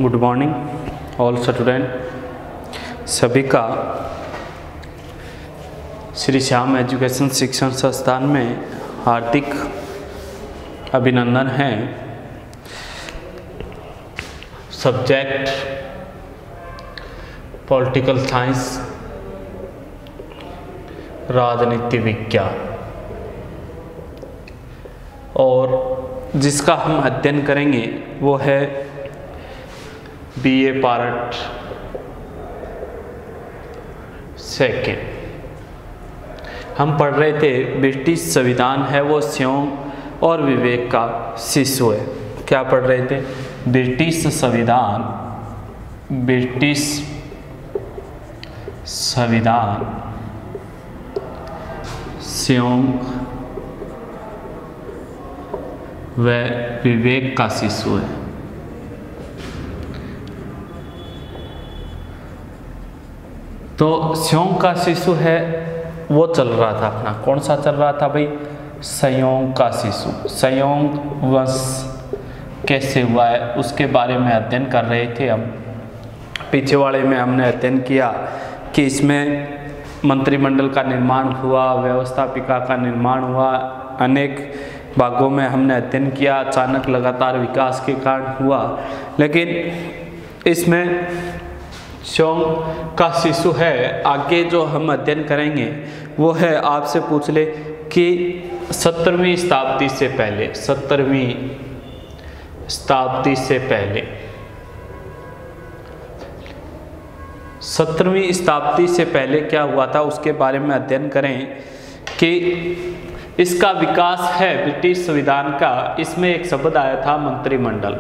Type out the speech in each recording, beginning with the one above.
Good morning all student. सभी का Shri Shyam education शिक्षण संस्थान में हार्दिक अभिनंदन है। सब्जेक्ट पॉलिटिकल साइंस, राजनीति विज्ञान, और जिसका हम अध्ययन करेंगे वो है बीए पार्ट सेकेंड। हम पढ़ रहे थे ब्रिटिश संविधान है वो स्योंग और विवेक का शिशु है। क्या पढ़ रहे थे? ब्रिटिश संविधान स्योंग व विवेक का शिशु है। तो स्योंग का शिशु है वो चल रहा था अपना, कौन सा चल रहा था भाई? संयोग का शिशु। संयोग वंश कैसे हुआ है उसके बारे में अध्ययन कर रहे थे हम। पीछे वाले में हमने अध्ययन किया कि इसमें मंत्रिमंडल का निर्माण हुआ, व्यवस्थापिका का निर्माण हुआ, अनेक भागों में हमने अध्ययन किया, अचानक लगातार विकास के कारण हुआ। लेकिन इसमें स्योंग का शिशु है। आगे जो हम अध्ययन करेंगे वो है, आपसे पूछ ले कि 17वीं शताब्दी से पहले, 17वीं शताब्दी से पहले, 17वीं शताब्दी से पहले क्या हुआ था उसके बारे में अध्ययन करें कि इसका विकास है ब्रिटिश संविधान का। इसमें एक शब्द आया था मंत्रिमंडल।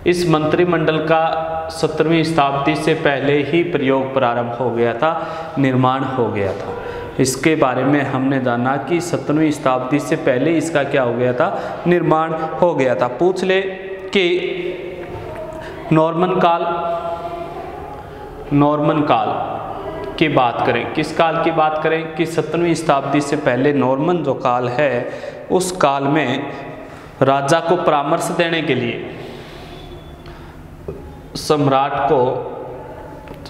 इस मंत्रिमंडल का 17वीं शताब्दी से पहले ही प्रयोग प्रारंभ हो गया था, निर्माण हो गया था। इसके बारे में हमने जाना कि 17वीं शताब्दी से पहले इसका क्या हो गया था? निर्माण हो गया था। पूछ ले कि नॉर्मन काल की बात करें, किस काल की बात करें कि 17वीं शताब्दी से पहले नॉर्मन जो काल है उस काल में राजा को परामर्श देने के लिए, सम्राट को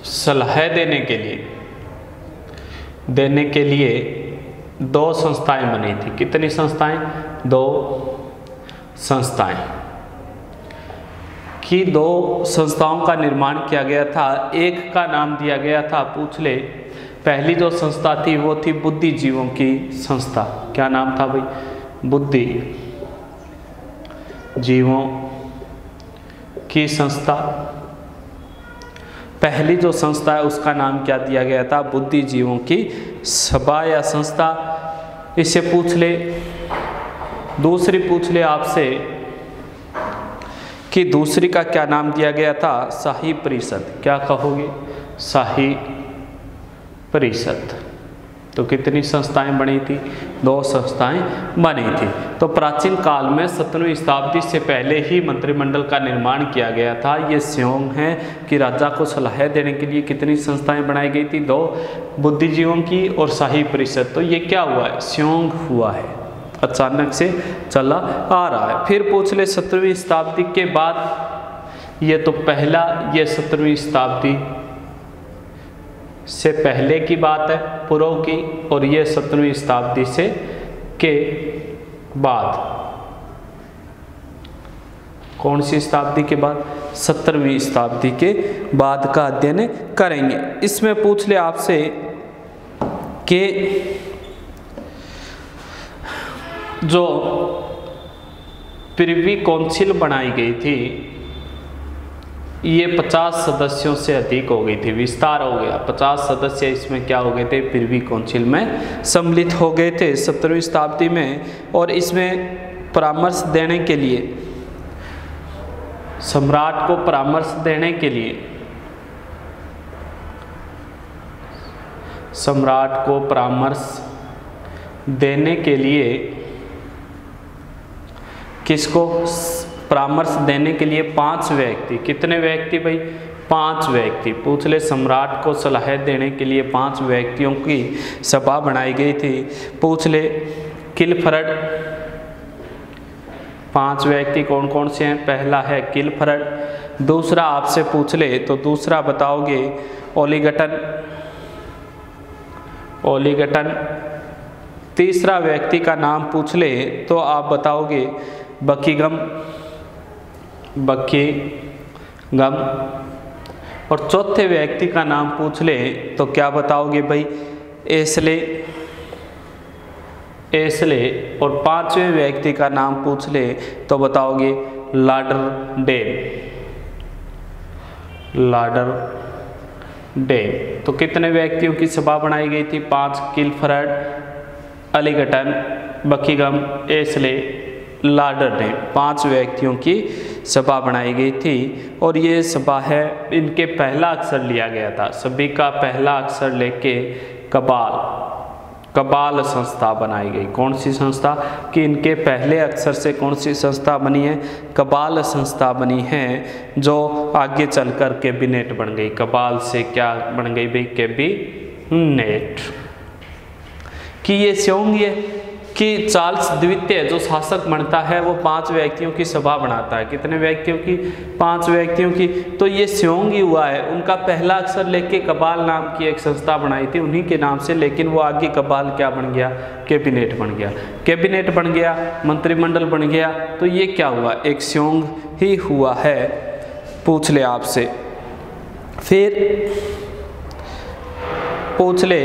सलाह देने के लिए दो संस्थाएं बनी थी। कितनी संस्थाएं? दो संस्थाएं कि दो संस्थाओं का निर्माण किया गया था। एक का नाम दिया गया था, पूछ ले, पहली जो संस्था थी वो थी बुद्धिजीवों की संस्था। क्या नाम था भाई? बुद्धिजीवों की संस्था। पहली जो संस्था है उसका नाम क्या दिया गया था? बुद्धिजीवों की सभा या संस्था। इससे पूछ ले। दूसरी पूछ ले आपसे कि दूसरी का क्या नाम दिया गया था? शाही परिषद। क्या कहोगे? शाही परिषद। तो कितनी संस्थाएं बनी थी? दो संस्थाएं बनी थी। तो प्राचीन काल में 17वीं शताब्दी से पहले ही मंत्रिमंडल का निर्माण किया गया था। ये स्योंग है कि राजा को सलाह देने के लिए कितनी संस्थाएं बनाई गई थी? दो, बुद्धिजीवों की और शाही परिषद। तो ये क्या हुआ है? स्योंग हुआ है, अचानक से चला आ रहा है। फिर पूछ ले 17वीं शताब्दी के बाद, ये तो पहला, ये 17वीं शताब्दी से पहले की बात है, पूर्व की, और ये 17वीं शताब्दी से के बाद। कौन सी शताब्दी के बाद? 17वीं शताब्दी के बाद का अध्ययन करेंगे। इसमें पूछ ले आपसे कि जो प्रिवी काउंसिल बनाई गई थी ये 50 सदस्यों से अधिक हो गई थी, विस्तार हो गया। 50 सदस्य इसमें क्या हो गए थे? प्रिवी काउंसिल में सम्मिलित हो गए थे 17वीं शताब्दी में। और इसमें परामर्श देने के लिए, सम्राट को परामर्श देने के लिए, सम्राट को परामर्श देने के लिए किसको परामर्श देने के लिए 5 व्यक्ति। कितने व्यक्ति भाई? 5 व्यक्ति। पूछ ले, सम्राट को सलाह देने के लिए 5 व्यक्तियों की सभा बनाई गई थी। पूछ ले, किलफर्ड 5 व्यक्ति कौन कौन से हैं? पहला है किलफर्ड, दूसरा आपसे पूछ ले तो दूसरा बताओगे ओलिगटन, ओलिगटन। तीसरा व्यक्ति का नाम पूछ ले तो आप बताओगे बकिंघम, बकिंघम। और चौथे व्यक्ति का नाम पूछ ले तो क्या बताओगे भाई, एस्ले, एस्ले। और पांचवें व्यक्ति का नाम पूछ ले तो बताओगे लाडरडेल, लाडरडेल। तो कितने व्यक्तियों की सभा बनाई गई थी? 5, किलफर्ड, ओलिगटन, बकिंघम, एस्ले, लाडरडेल। 5 व्यक्तियों की सभा बनाई गई थी। और ये सभा है, इनके पहला अक्षर लिया गया था, सभी का पहला अक्षर लेके कबाल, कबाल संस्था बनाई गई। कौन सी संस्था? कि इनके पहले अक्षर से कौन सी संस्था बनी है? कबाल संस्था बनी है, जो आगे चलकर कैबिनेट बन गई। कबाल से क्या बन गई भाई? कैबिनेट। कि ये स्योंग ये कि चार्ल्स द्वितीय जो शासक बनता है वो 5 व्यक्तियों की सभा बनाता है। कितने व्यक्तियों की? 5 व्यक्तियों की। तो ये स्योंग ही हुआ है, उनका पहला अक्षर लेके कबाल नाम की एक संस्था बनाई थी उन्हीं के नाम से, लेकिन वो आगे कबाल क्या बन गया? कैबिनेट बन गया। कैबिनेट बन गया, मंत्रिमंडल बन गया। तो ये क्या हुआ? एक स्योंग ही हुआ है। पूछ ले आपसे, फिर पूछ ले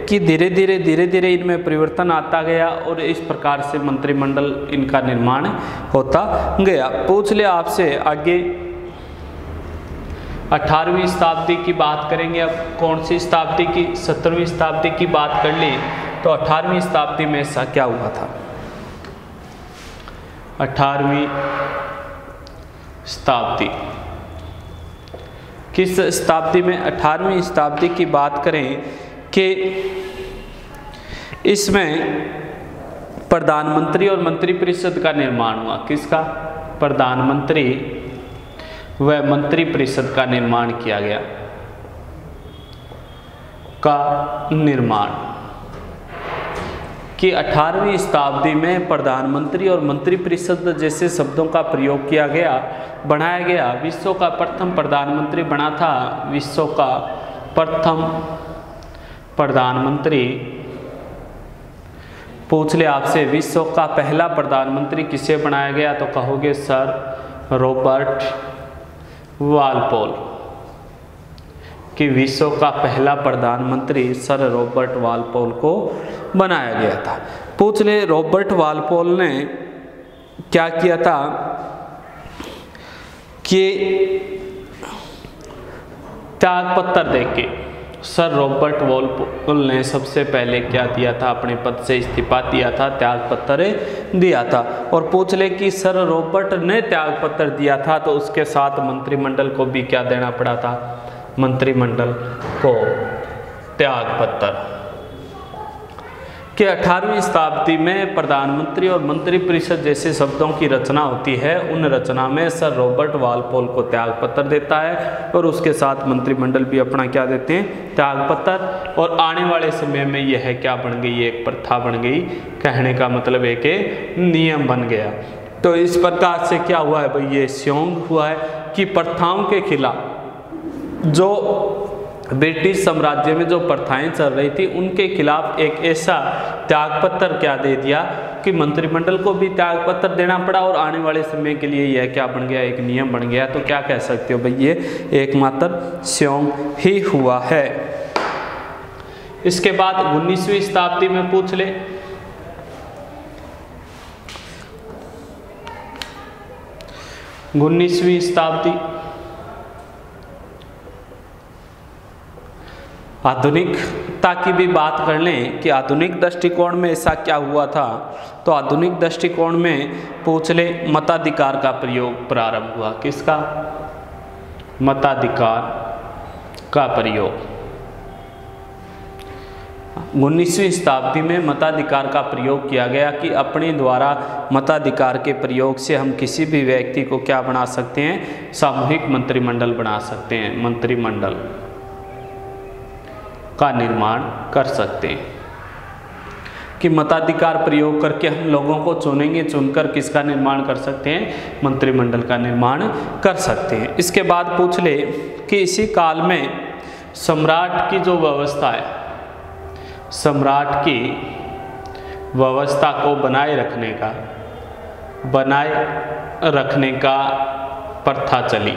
कि धीरे धीरे इनमें परिवर्तन आता गया और इस प्रकार से मंत्रिमंडल इनका निर्माण होता गया। पूछ ले आपसे आगे 18वीं शताब्दी की बात करेंगे। अब कौन सी शताब्दी की? 17वीं शताब्दी की बात कर ली तो 18वीं शताब्दी में ऐसा क्या हुआ था? 18वीं शताब्दी, किस शताब्दी में? 18वीं शताब्दी की बात करें कि इसमें प्रधानमंत्री और मंत्रिपरिषद का निर्माण हुआ। किसका? प्रधानमंत्री व मंत्रिपरिषद का निर्माण किया गया, का निर्माण। कि 18वीं शताब्दी में प्रधानमंत्री और मंत्रिपरिषद जैसे शब्दों का प्रयोग किया गया, बनाया गया। विश्व का प्रथम प्रधानमंत्री बना था, विश्व का प्रथम प्रधानमंत्री। पूछ ले आपसे विश्व का पहला प्रधानमंत्री किसे बनाया गया? तो कहोगे सर रॉबर्ट वालपोल। कि विश्व का पहला प्रधानमंत्री सर रॉबर्ट वालपोल को बनाया गया था। पूछ ले रॉबर्ट वालपोल ने क्या किया था? कि त्यागपत्र देके सर रॉबर्ट वालपोल ने सबसे पहले क्या दिया था? अपने पद से इस्तीफा दिया था, त्यागपत्र दिया था। और पूछ ले कि सर रॉबर्ट ने त्यागपत्र दिया था तो उसके साथ मंत्रिमंडल को भी क्या देना पड़ा था? मंत्रिमंडल को त्यागपत्र। कि 18वीं शताब्दी में प्रधानमंत्री और मंत्रिपरिषद जैसे शब्दों की रचना होती है, उन रचना में सर रॉबर्ट वालपोल को त्यागपत्र देता है और उसके साथ मंत्रिमंडल भी अपना क्या देते हैं? त्यागपत्र। और आने वाले समय में यह है क्या बन गई? एक प्रथा बन गई। कहने का मतलब है कि नियम बन गया। तो इस प्रकार से क्या हुआ है भाई? ये स्योंग हुआ है कि प्रथाओं के खिलाफ, जो ब्रिटिश साम्राज्य में जो प्रथाएं चल रही थी उनके खिलाफ एक ऐसा त्यागपत्र क्या दे दिया कि मंत्रिमंडल को भी त्यागपत्र देना पड़ा। और आने वाले समय के लिए यह क्या बन गया? एक नियम बन गया। तो क्या कह सकते हो भाई? ये एकमात्र स्योंग ही हुआ है। इसके बाद 19वीं शताब्दी में पूछ ले, 19वीं शताब्दी आधुनिकता की भी बात कर लें कि आधुनिक दृष्टिकोण में ऐसा क्या हुआ था? तो आधुनिक दृष्टिकोण में पूछ ले मताधिकार का प्रयोग प्रारंभ हुआ। किसका? मताधिकार का प्रयोग। 19वीं शताब्दी में मताधिकार का प्रयोग किया गया कि अपने द्वारा मताधिकार के प्रयोग से हम किसी भी व्यक्ति को क्या बना सकते हैं? सामूहिक मंत्रिमंडल बना सकते हैं, मंत्रिमंडल का निर्माण कर सकते हैं। कि मताधिकार प्रयोग करके हम लोगों को चुनेंगे, चुनकर किसका निर्माण कर सकते हैं, मंत्रिमंडल का निर्माण कर सकते हैं। इसके बाद पूछ ले कि इसी काल में सम्राट की जो व्यवस्था है, सम्राट की व्यवस्था को बनाए रखने का प्रथा चली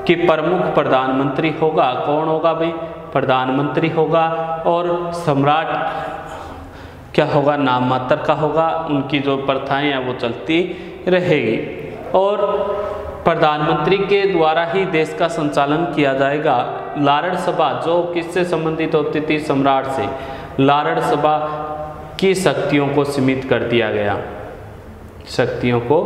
कि प्रमुख प्रधानमंत्री होगा। कौन होगा भाई, प्रधानमंत्री होगा, और सम्राट क्या होगा, नाम मात्र का होगा। उनकी जो प्रथाएं हैं वो चलती रहेगी और प्रधानमंत्री के द्वारा ही देश का संचालन किया जाएगा। लारण सभा जो किससे संबंधित होती थी, सम्राट से। लारण सभा की शक्तियों को सीमित कर दिया गया, शक्तियों को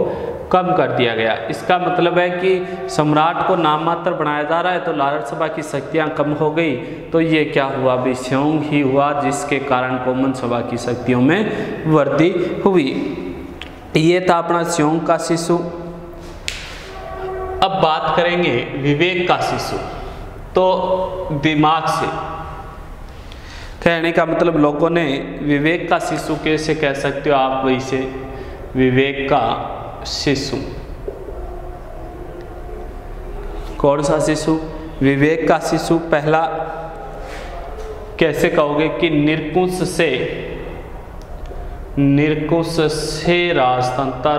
कम कर दिया गया। इसका मतलब है कि सम्राट को नाम मात्र बनाया जा रहा है तो लारण सभा की शक्तियां कम हो गई, तो ये क्या हुआ भी, संयोग ही हुआ, जिसके कारण कॉमन सभा की शक्तियों में वृद्धि हुई। ये था अपना संयोग का शिशु। अब बात करेंगे विवेक का शिशु। तो दिमाग से कहने का मतलब लोगों ने विवेक का शिशु कैसे कह सकते हो आप, वैसे विवेक का शिशु। कौन सा शिशु, विवेक का शिशु। पहला कैसे कहोगे कि निरंकुश से राजतंत्र,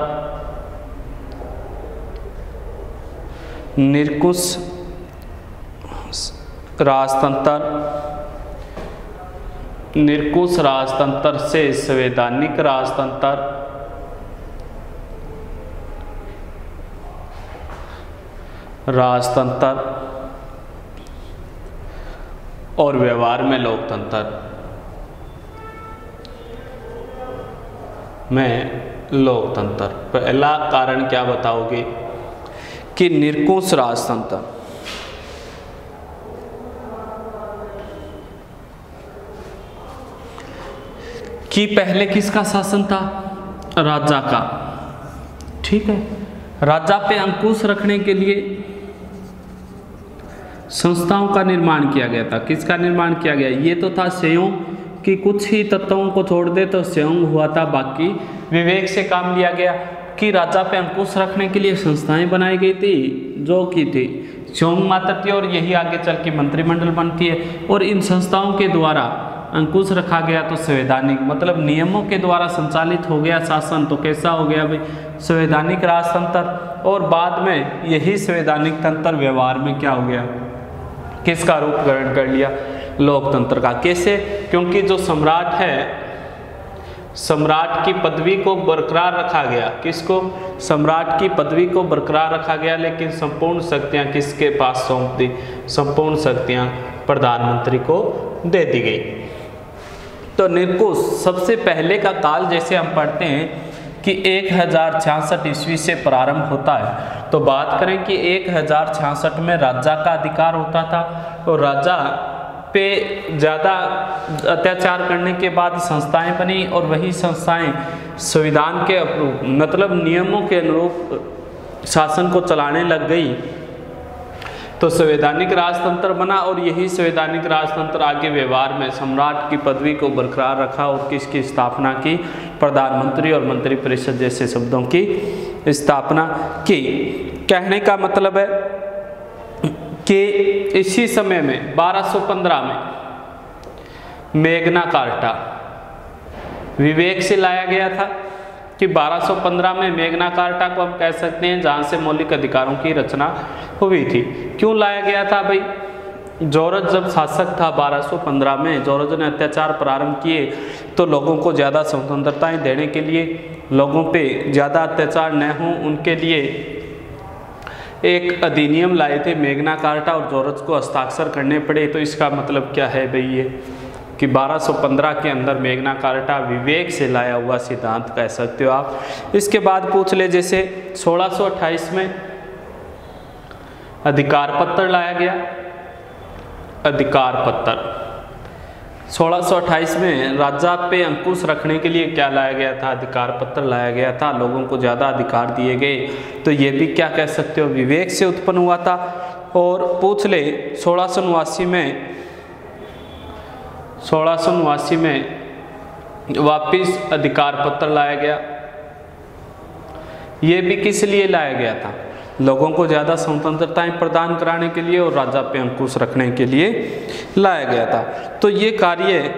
निरंकुश राजतंत्र से संवैधानिक राजतंत्र और व्यवहार में लोकतंत्र पहला कारण क्या बताओगे कि निरंकुश राजतंत्र। कि पहले किसका शासन था, राजा का, ठीक है। राजा पे अंकुश रखने के लिए संस्थाओं का निर्माण किया गया था। किसका निर्माण किया गया, ये तो था संयोग कि कुछ ही तत्वों को छोड़ दे तो संयोग हुआ था, बाकी विवेक से काम लिया गया। कि राजा पे अंकुश रखने के लिए संस्थाएं बनाई गई थी जो की थी संयोग मात्र थी, और यही आगे चल के मंत्रिमंडल बनती है। और इन संस्थाओं के द्वारा अंकुश रखा गया तो संवैधानिक, मतलब नियमों के द्वारा संचालित हो गया शासन, तो कैसा हो गया भाई, संवैधानिक राजतंत्र। और बाद में यही संवैधानिक तंत्र व्यवहार में क्या हो गया, किसका रूप ग्रहण कर लिया, लोकतंत्र का। कैसे, क्योंकि जो सम्राट है, सम्राट की पदवी को बरकरार रखा गया। किसको, सम्राट की पदवी को बरकरार रखा गया, लेकिन संपूर्ण शक्तियां किसके पास सौंप दी, संपूर्ण शक्तियां प्रधानमंत्री को दे दी गई। तो निरंकुश सबसे पहले का काल जैसे हम पढ़ते हैं कि 1066 ईस्वी से प्रारंभ होता है, तो बात करें कि 1066 में राजा का अधिकार होता था, और राजा पे ज़्यादा अत्याचार करने के बाद संस्थाएं बनी, और वही संस्थाएं संविधान के मतलब नियमों के अनुरूप शासन को चलाने लग गई, तो संवैधानिक राजतंत्र बना। और यही संवैधानिक राजतंत्र आगे व्यवहार में सम्राट की पदवी को बरकरार रखा और किसकी स्थापना की, प्रधानमंत्री और मंत्रिपरिषद जैसे शब्दों की स्थापना की। कहने का मतलब है कि इसी समय में 1215 में मैग्ना कार्टा विवेक से लाया गया था। कि 1215 में मैग्ना कार्टा को हम कह सकते हैं जहाँ से मौलिक अधिकारों की रचना हुई थी। क्यों लाया गया था भाई, जॉर्ज जब शासक था 1215 में, जॉर्ज ने अत्याचार प्रारंभ किए, तो लोगों को ज़्यादा स्वतंत्रताएं देने के लिए, लोगों पे ज़्यादा अत्याचार न हो उनके लिए एक अधिनियम लाए थे मैग्ना कार्टा, और जॉर्ज को हस्ताक्षर करने पड़े। तो इसका मतलब क्या है भाई, ये कि 1215 के अंदर मैग्ना कार्टा विवेक से लाया हुआ सिद्धांत कह सकते हो आप। इसके बाद पूछ ले, जैसे 1628 में अधिकार पत्र लाया गया। अधिकार पत्र 1628 में राजा पे अंकुश रखने के लिए क्या लाया गया था, अधिकार पत्र लाया गया था। लोगों को ज़्यादा अधिकार दिए गए, तो ये भी क्या कह सकते हो, विवेक से उत्पन्न हुआ था। और पूछ ले 1689 में वापिस अधिकार पत्र लाया गया। ये भी किस लिए लाया गया था? लोगों को ज़्यादा स्वतंत्रताएं प्रदान कराने के लिए और राजा पे अंकुश रखने के लिए लाया गया था। तो ये कार्य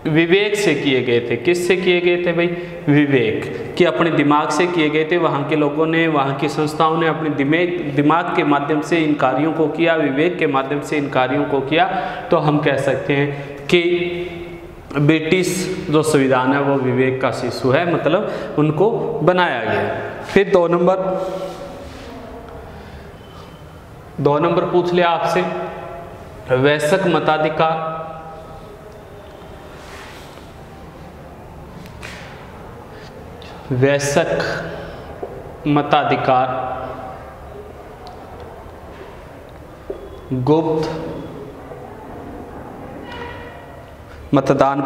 विवेक से किए गए थे। किससे किए गए थे भाई? विवेक, कि अपने दिमाग से किए गए थे। वहाँ के लोगों ने, वहाँ की संस्थाओं ने अपने दिमाग के माध्यम से इन कार्यों को किया, विवेक के माध्यम से इन कार्यों को किया। तो हम कह सकते हैं कि ब्रिटिश जो संविधान है वो विवेक का शिशु है, मतलब उनको बनाया गया। फिर 2 नंबर पूछ लिया आपसे, वयस्क मताधिकार। वयस्क मताधिकार गुप्त मतदान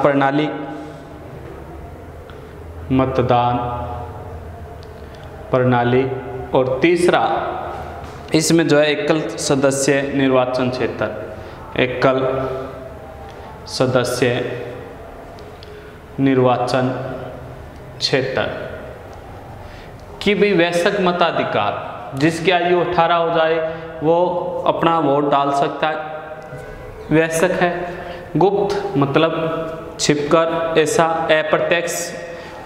प्रणाली, और तीसरा इसमें जो है एकल सदस्य निर्वाचन क्षेत्र, एकल सदस्य निर्वाचन क्षेत्र। कि भाई वयस्क मताधिकार, जिसकी आयु 18 हो जाए वो अपना वोट डाल सकता है, वयस्क है। गुप्त मतलब छिपकर, ऐसा अप्रत्यक्ष,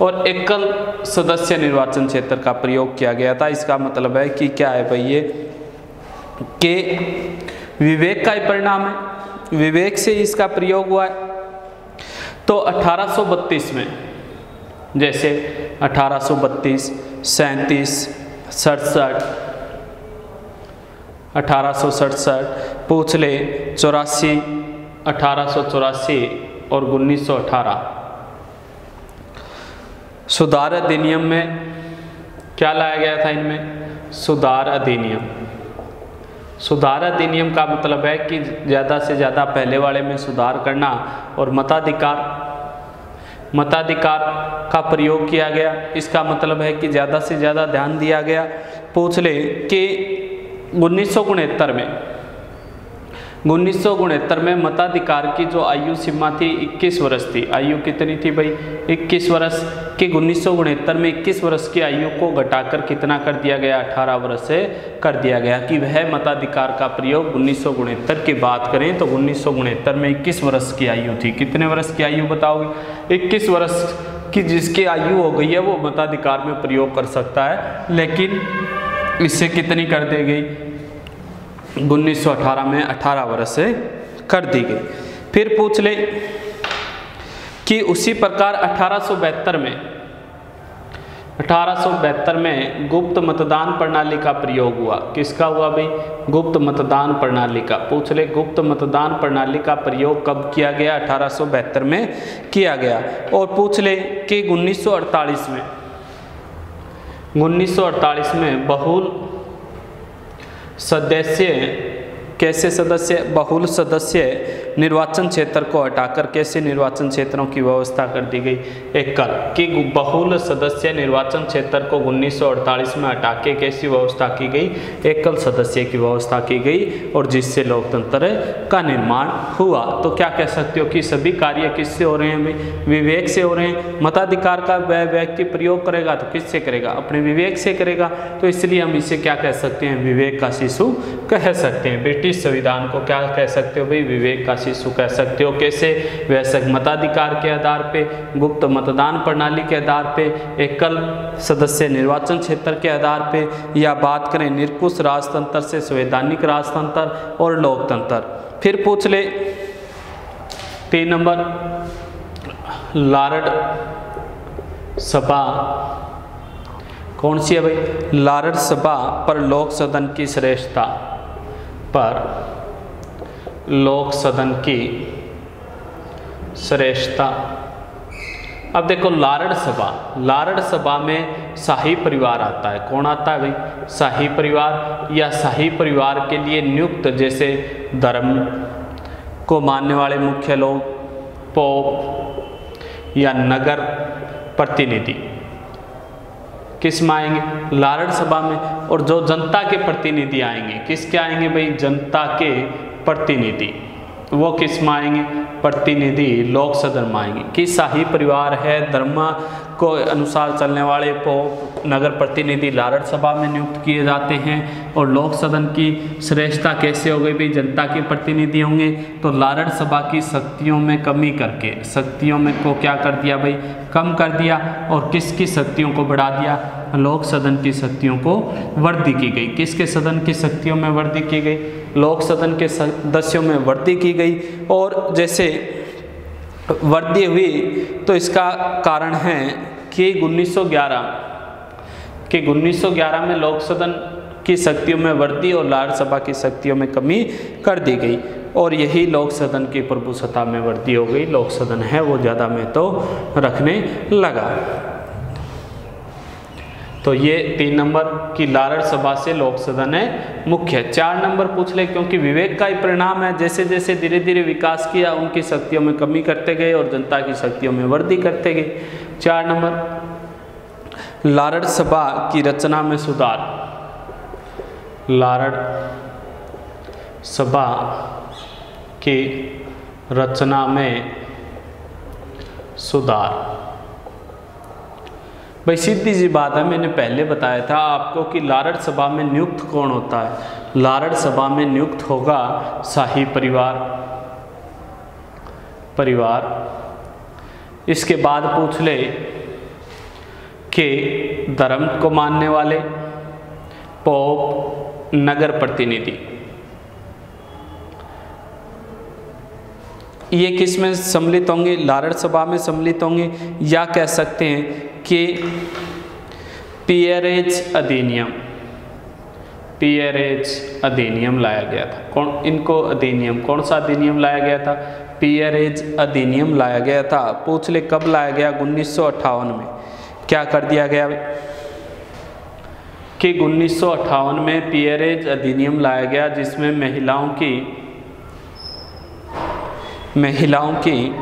और एकल सदस्य निर्वाचन क्षेत्र का प्रयोग किया गया था। इसका मतलब है कि क्या है भाई, ये कि विवेक का ही परिणाम है, विवेक से इसका प्रयोग हुआ है। तो 1832 में, जैसे 1832, 37, 67, 1867, पूछ ले 84, 1884 और 1918 सुधार अधिनियम में क्या लाया गया था? इनमें सुधार अधिनियम। सुधार अधिनियम का मतलब है कि ज़्यादा से ज़्यादा पहले वाले में सुधार करना, और मताधिकार का प्रयोग किया गया। इसका मतलब है कि ज़्यादा से ज़्यादा ध्यान दिया गया। पूछ ले कि 1969 में मताधिकार की जो आयु सीमा थी 21 वर्ष थी। आयु कितनी थी भाई? 21 वर्ष। कि 1969 में 21 वर्ष की आयु को घटाकर कितना कर दिया गया? 18 वर्ष से कर दिया गया। कि वह मताधिकार का प्रयोग 1969 की बात करें तो 1969 में 21 वर्ष की आयु थी। कितने वर्ष की आयु बताओगे? 21 वर्ष की जिसकी आयु हो गई है वो मताधिकार में प्रयोग कर सकता है, लेकिन इससे कितनी कर दी गई? 1918 में 18 वर्ष से कर दी गई। फिर पूछ ले कि उसी प्रकार 1872 में गुप्त मतदान प्रणाली का प्रयोग हुआ। किसका हुआ भाई? गुप्त मतदान प्रणाली का। पूछ ले गुप्त मतदान प्रणाली का प्रयोग कब किया गया? 1872 में किया गया। और पूछ ले कि 1948 में बहुल सदस्य, कैसे सदस्य? बहुल सदस्य निर्वाचन क्षेत्र को हटाकर कैसे निर्वाचन क्षेत्रों की व्यवस्था कर दी गई? एकल। कि बहुल सदस्य निर्वाचन क्षेत्र को 1948 में हटा के कैसी व्यवस्था की गई? एकल सदस्य की व्यवस्था की गई, और जिससे लोकतंत्र का निर्माण हुआ। तो क्या कह सकते हो कि सभी कार्य किससे हो रहे हैं भाई? विवेक से हो रहे हैं। मताधिकार का वह व्यक्ति प्रयोग करेगा तो किससे करेगा? अपने विवेक से करेगा। तो इसलिए हम इसे क्या कह सकते हैं? विवेक का शिशु कह सकते हैं। ब्रिटिश संविधान को क्या कह सकते हो भाई? विवेक का शिशु कह सकते हो। कैसे? वयस्क मताधिकार के आधार पे, गुप्त मतदान प्रणाली के आधार पे, एकल सदस्य निर्वाचन क्षेत्र के आधार पे, या बात करें निरंकुश राजतंत्र से संवैधानिक राजतंत्र और लोकतंत्र। फिर पूछ ले 3 नंबर, लॉर्ड सभा कौन सी है भाई? लॉर्ड सभा पर लोक सदन की श्रेष्ठता, पर लोक सदन की श्रेष्ठता। अब देखो लॉर्ड सभा में शाही परिवार आता है। कौन आता है भाई? शाही परिवार, या शाही परिवार के लिए नियुक्त, जैसे धर्म को मानने वाले मुख्य लोग, पोप या नगर प्रतिनिधि। किस में आएंगे? लॉर्ड सभा में। और जो जनता के प्रतिनिधि आएंगे, किसके आएंगे भाई? जनता के प्रतिनिधि। वो किस में आएंगे, प्रतिनिधि लोक सदन में आएंगे। कि शाही परिवार है, धर्म को अनुसार चलने वाले को नगर प्रतिनिधि लारड़ सभा में नियुक्त किए जाते हैं। और लोक सदन की श्रेष्ठता कैसे हो गई भाई, जनता के प्रतिनिधि होंगे। तो लारड़ सभा की शक्तियों में कमी करके, शक्तियों में को क्या कर दिया भाई, कम कर दिया। और किसकी शक्तियों को बढ़ा दिया, लोक सदन की शक्तियों को वृद्धि की गई। किसके सदन की शक्तियों में वृद्धि की गई, लोक सदन के सदस्यों में वृद्धि की गई। और जैसे वृद्धि हुई तो इसका कारण है कि 1911 में लोक सदन की शक्तियों में वृद्धि और लारड़ सभा की शक्तियों में कमी कर दी गई। और यही लोक सदन की प्रभुसत्ता में वृद्धि हो गई। लोक सदन है वो ज़्यादा महत्व रखने लगा। तो ये 3 नंबर की लारड़ सभा से लोक सदन है मुख्य। 4 नंबर पूछ ले, क्योंकि विवेक का ही परिणाम है। जैसे जैसे धीरे धीरे विकास किया, उनकी शक्तियों में कमी करते गए और जनता की शक्तियों में वृद्धि करते गए। 4 नंबर, लारड़ सभा की रचना में सुधार। लारड़ सभा की रचना में सुधार। भाई सीधी सी बात है, मैंने पहले बताया था आपको कि लारड़ सभा में नियुक्त कौन होता है। लारड़ सभा में नियुक्त होगा शाही परिवार। इसके बाद पूछ ले कि धर्म को मानने वाले, पोप, नगर प्रतिनिधि। ये किस में सम्मिलित होंगे, लारड़ सभा में सम्मिलित होंगे। या कह सकते हैं कि पीयरेज अधिनियम लाया गया था। कौन सा अधिनियम लाया गया था, पीयरेज अधिनियम लाया गया था। पूछ ले कब लाया गया, 1958 में। क्या कर दिया गया कि 1958 में पीयरेज अधिनियम लाया गया, जिसमें महिलाओं की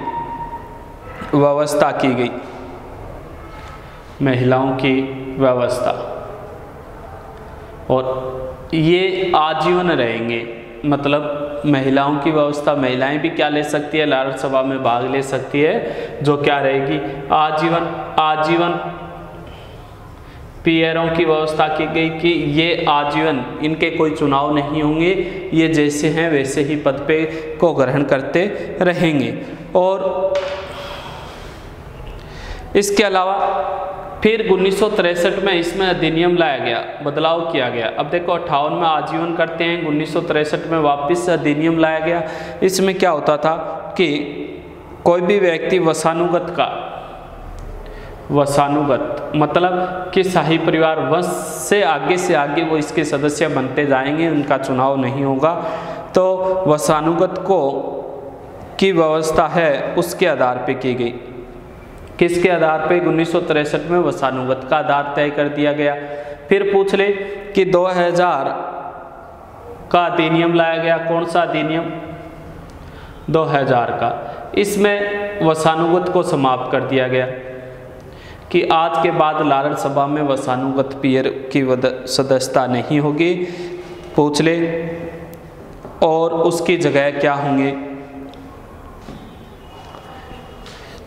व्यवस्था की गई। महिलाओं की व्यवस्था, और ये आजीवन रहेंगे। मतलब महिलाओं की व्यवस्था, महिलाएं भी क्या ले सकती है, लारड़ सभा में भाग ले सकती है, जो क्या रहेगी, आजीवन पीयरों की व्यवस्था की गई कि ये आजीवन, इनके कोई चुनाव नहीं होंगे, ये जैसे हैं वैसे ही पद पे को ग्रहण करते रहेंगे। और इसके अलावा फिर 1963 में इसमें अधिनियम लाया गया, बदलाव किया गया। अब देखो 58 में आजीवन करते हैं, 1963 में वापस से अधिनियम लाया गया। इसमें क्या होता था कि कोई भी व्यक्ति वंशानुगत मतलब कि शाही परिवार वंश से आगे वो इसके सदस्य बनते जाएंगे, उनका चुनाव नहीं होगा। तो वंशानुगत की व्यवस्था है उसके आधार पे की गई। किसके आधार पे, 1963 में वंशानुगत का आधार तय कर दिया गया। फिर पूछ ले कि 2000 का अधिनियम लाया गया। कौन सा अधिनियम, 2000 का। इसमें वंशानुगत को समाप्त कर दिया गया कि आज के बाद लारड़ सभा में वंशानुगत पीयर की सदस्यता नहीं होगी। पूछ ले, और उसकी जगह क्या होंगे,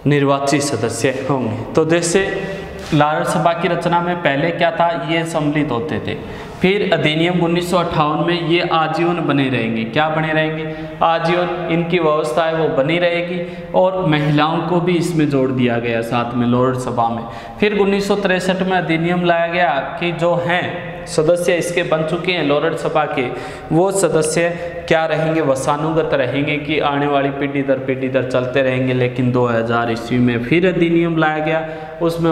निर्वाचित सदस्य होंगे। तो जैसे लारड़ सभा की रचना में पहले क्या था, ये सम्मिलित होते थे। फिर अधिनियम 1958 में ये आजीवन बने रहेंगे। क्या बने रहेंगे, आजीवन, इनकी व्यवस्था है वो बनी रहेगी। और महिलाओं को भी इसमें जोड़ दिया गया साथ में लारड़ सभा में। फिर 1963 में अधिनियम लाया गया कि जो हैं सदस्य इसके बन चुके हैं लारड़ सभा के, वो सदस्य क्या रहेंगे, वंशानुगत रहेंगे कि आने वाली पीढ़ी दर पीढ़ी चलते रहेंगे। लेकिन 2000 ईस्वी में फिर अधिनियम लाया गया, उसमें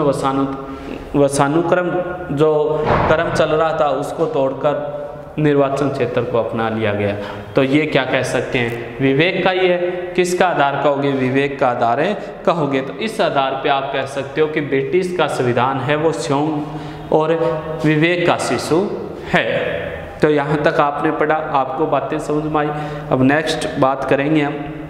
वंशानुक्रम जो क्रम चल रहा था उसको तोड़कर निर्वाचन क्षेत्र को अपना लिया गया। तो ये क्या कह सकते हैं, विवेक का ही है। किसका आधार कहोगे, विवेक का आधार है कहोगे। तो इस आधार पे आप कह सकते हो कि ब्रिटिश का संविधान है वो स्वयं और विवेक का शिशु है। तो यहाँ तक आपने पढ़ा, आपको बातें समझ में आई। अब नेक्स्ट बात करेंगे हम